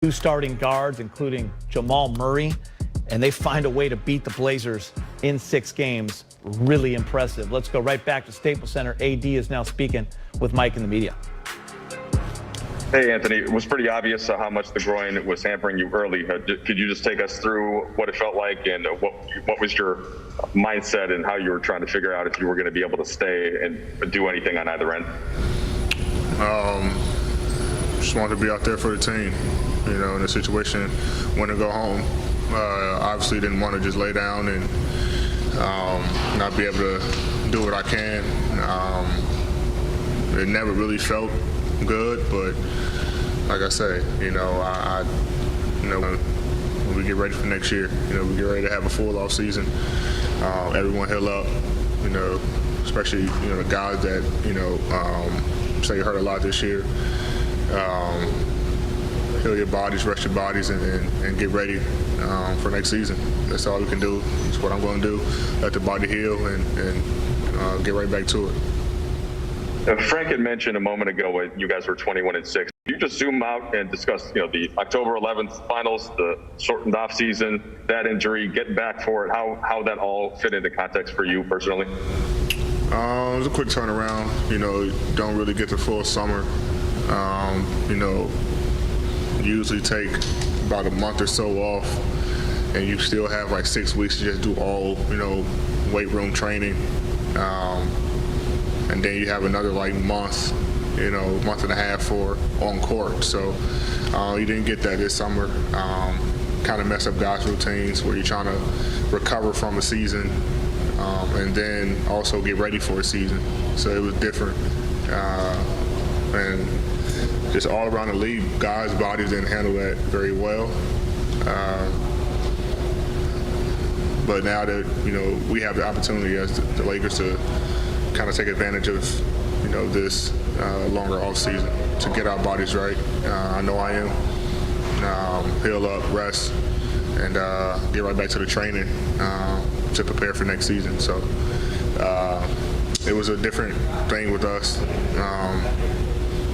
Two starting guards, including Jamal Murray, and they find a way to beat the Blazers in 6 games. Really impressive. Let's go right back to Staples Center. AD is now speaking with Mike in the media. Hey, Anthony, it was pretty obvious how much the groin was hampering you early. Could you just take us through what it felt like and what was your mindset and how you were trying to figure out if you were going to be able to stay and do anything on either end? Just wanted to be out there for the team, in a situation when to go home. Obviously didn't want to just lay down and not be able to do what I can. It never really felt good, but like I say, when we get ready for next year, we get ready to have a full off season. Everyone heal up, especially the guys that say you hurt a lot this year. Heal your bodies, rest your bodies, and get ready for next season. That's all we can do. That's what I'm going to do. Let the body heal and get right back to it. Frank had mentioned a moment ago when you guys were 21-6. Can you just zoom out and discuss, the October 11th finals, the shortened off season, that injury, getting back for it, how that all fit into context for you personally? It was a quick turnaround. Don't really get the full summer. Usually take about a month or so off, and you still have like 6 weeks to just do all, weight room training. And then you have another month, month and a half for on court. So you didn't get that this summer. Kind of mess up guys' routines where you're trying to recover from a season and then also get ready for a season. So it was different. And just all around the league, guys' bodies didn't handle that very well. But now that, we have the opportunity as the Lakers to kind of take advantage of, this longer off season to get our bodies right. I know I am. Heal up, rest, and get right back to the training to prepare for next season. So it was a different thing with us,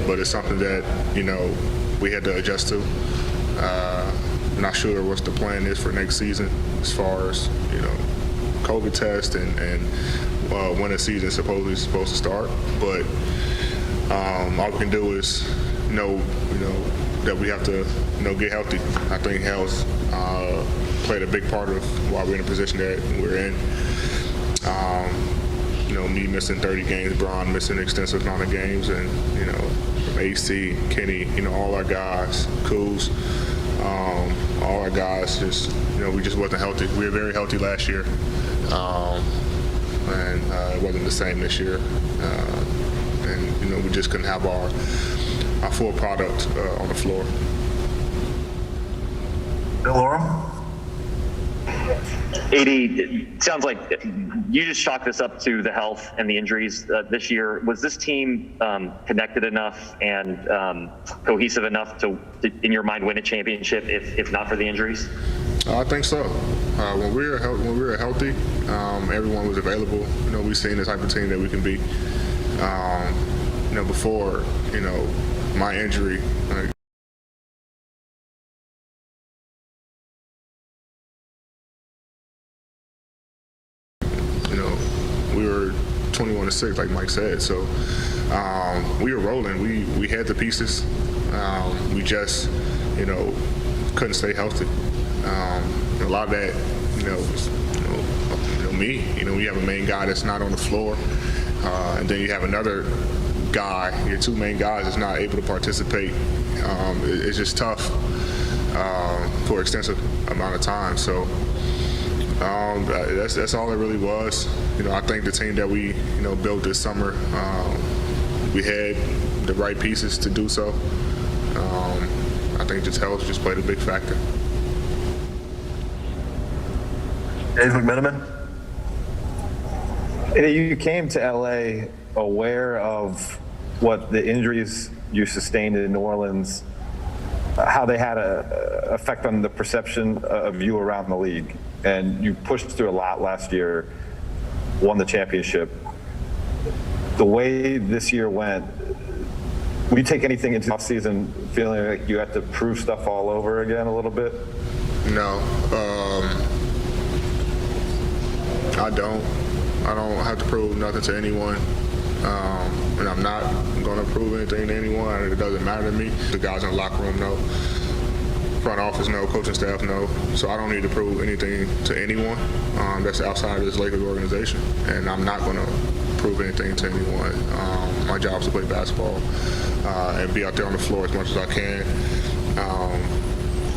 but it's something that, we had to adjust to. Not sure what the plan is for next season as far as, COVID test and when the season is supposed to start, but all we can do is know, that we have to, get healthy. I think health played a big part of why we're in the position that we're in. Me missing 30 games, Bron missing an extensive amount of games, and from AC, Kenny, all our guys, Kuz, all our guys just, we just wasn't healthy. We were very healthy last year. And it wasn't the same this year. And we just couldn't have our full product on the floor. Laura? AD, it sounds like you just chalked this up to the health and the injuries this year. Was this team connected enough and cohesive enough to, in your mind, win a championship if not for the injuries? I think so. When we were healthy, everyone was available. We've seen the type of team that we can be. Before, my injury, we were 21-6, like Mike said. So we were rolling. We had the pieces. We just, couldn't stay healthy. A lot of that, was, me. You have a main guy that's not on the floor, and then you have another guy, your two main guys, that's not able to participate. It's just tough for an extensive amount of time. So that's all it really was. I think the team that we, built this summer, we had the right pieces to do so. I think just health just played a big factor. Dave McMenamin? You came to LA aware of what the injuries you sustained in New Orleans, how they had an effect on the perception of you around the league. And you pushed through a lot last year, won the championship. The way this year went, will you take anything into the offseason feeling like you have to prove stuff all over again a little bit? No, I don't. I don't have to prove nothing to anyone. And I'm not going to prove anything to anyone. It doesn't matter to me. The guys in the locker room know. Front office know. Coaching staff know. So I don't need to prove anything to anyone that's outside of this Lakers organization. And I'm not going to prove anything to anyone. My job is to play basketball and be out there on the floor as much as I can.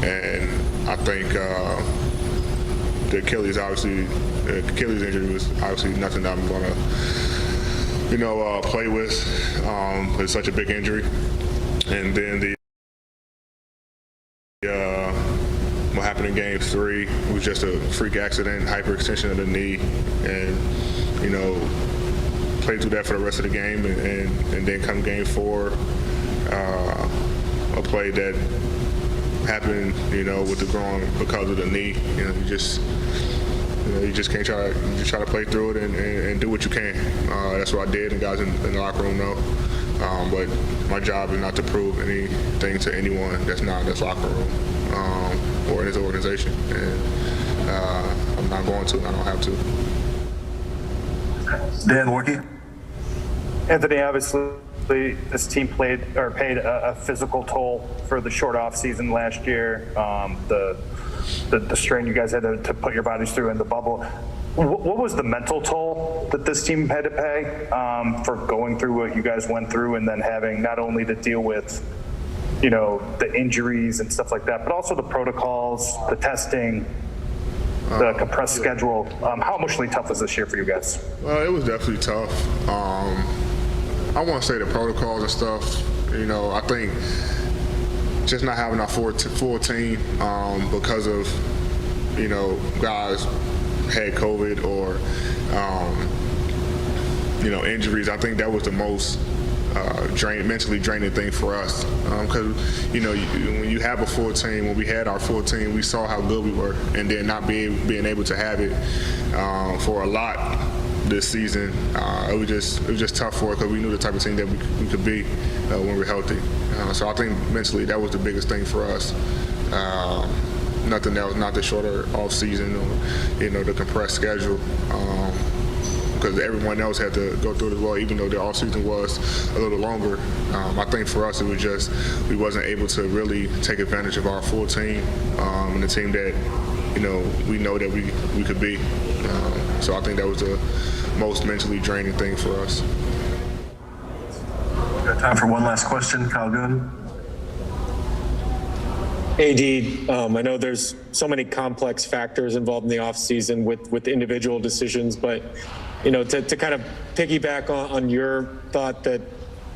And I think the Achilles injury was obviously nothing that I'm going to play with. It's such a big injury. And then what happened in Game 3 was just a freak accident, hyperextension of the knee, and played through that for the rest of the game, and then come Game 4, a play that happened, with the groin because of the knee. You just can't try to play through it and do what you can. That's what I did, and guys in the locker room know. But my job is not to prove anything to anyone that's not in this locker room or in this organization. And I'm not going to, and I don't have to. Dan Warkey. Anthony, obviously, this team paid a physical toll for the short off season last year. The strain you guys had to put your bodies through in the bubble. What was the mental toll that this team had to pay for going through what you guys went through, and then having not only to deal with, the injuries and stuff like that, but also the protocols, the testing, the compressed schedule? How emotionally tough was this year for you guys? Well, it was definitely tough. I want to say the protocols and stuff, I think just not having our full team because of, guys had COVID or, injuries. I think that was the most mentally draining thing for us. Because, when you have a full team, when we had our full team, we saw how good we were. And then not being able to have it for a lot this season, it was just tough for us because we knew the type of team that we could be when we're healthy. So I think mentally that was the biggest thing for us. Nothing else, not the shorter off season or the compressed schedule, because everyone else had to go through it as well, even though the off season was a little longer. I think for us it was just we wasn't able to really take advantage of our full team and the team that we know that we could be. So I think that was the most mentally draining thing for us. We've got time for one last question. Kyle Gooden. AD, I know there's so many complex factors involved in the offseason with individual decisions, but to kind of piggyback on your thought that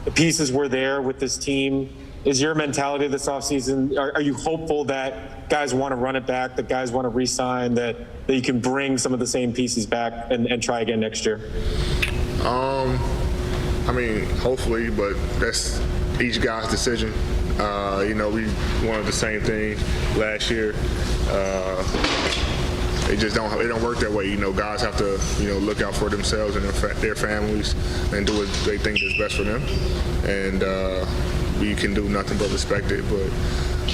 the pieces were there with this team, is your mentality this offseason, are you hopeful that guys want to run it back, that guys want to re-sign, that you can bring some of the same pieces back and try again next year? Hopefully, but that's each guy's decision. We wanted the same thing last year. It don't work that way. Guys have to, look out for themselves and their families and do what they think is best for them. And we can do nothing but respect it. But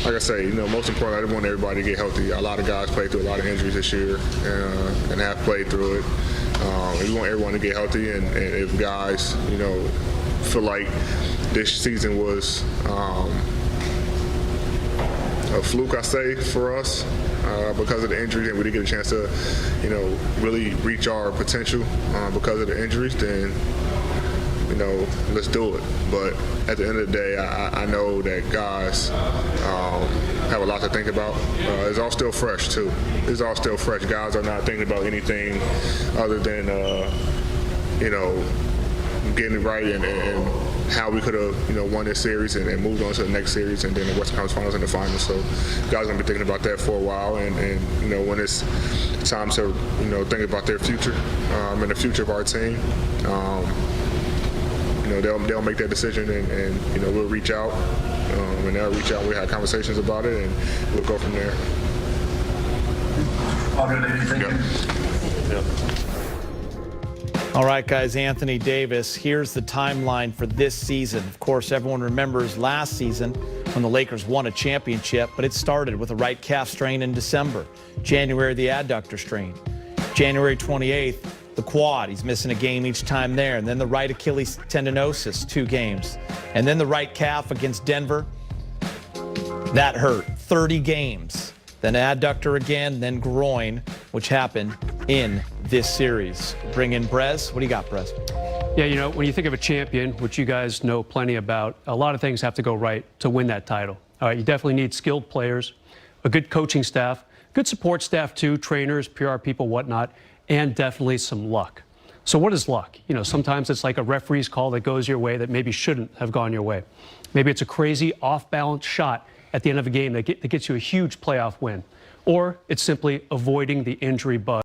like I say, most important, I want everybody to get healthy. A lot of guys played through a lot of injuries this year and have played through it. We want everyone to get healthy, and if guys, feel like this season was a fluke, I say, for us because of the injuries, and we didn't get a chance to, really reach our potential because of the injuries, then, let's do it. But at the end of the day, I know that guys have a lot to think about. It's all still fresh, too. It's all still fresh. Guys are not thinking about anything other than, getting it right and how we could have, won this series and moved on to the next series and then the Western Conference Finals and the Finals. So guys are going to be thinking about that for a while. And when it's time to, think about their future and the future of our team, they'll make that decision and we'll reach out. And they'll reach out. We'll have conversations about it and we'll go from there. All good, anything? Yeah. All right, guys, Anthony Davis, here's the timeline for this season. Of course, everyone remembers last season when the Lakers won a championship, but it started with a right calf strain in December. January, the adductor strain. January 28th, the quad. He's missing a game each time there. And then the right Achilles tendinosis, 2 games. And then the right calf against Denver. That hurt. 30 games. Then adductor again, then groin, which happened in this series. Bring in Brez. What do you got, Brez? Yeah, you know, when you think of a champion, which you guys know plenty about, a lot of things have to go right to win that title. All right, you definitely need skilled players, a good coaching staff, good support staff too, trainers, PR people, whatnot, and definitely some luck. So what is luck? You know, sometimes it's like a referee's call that goes your way that maybe shouldn't have gone your way. Maybe it's a crazy off-balance shot at the end of a game that gets you a huge playoff win. Or it's simply avoiding the injury bug.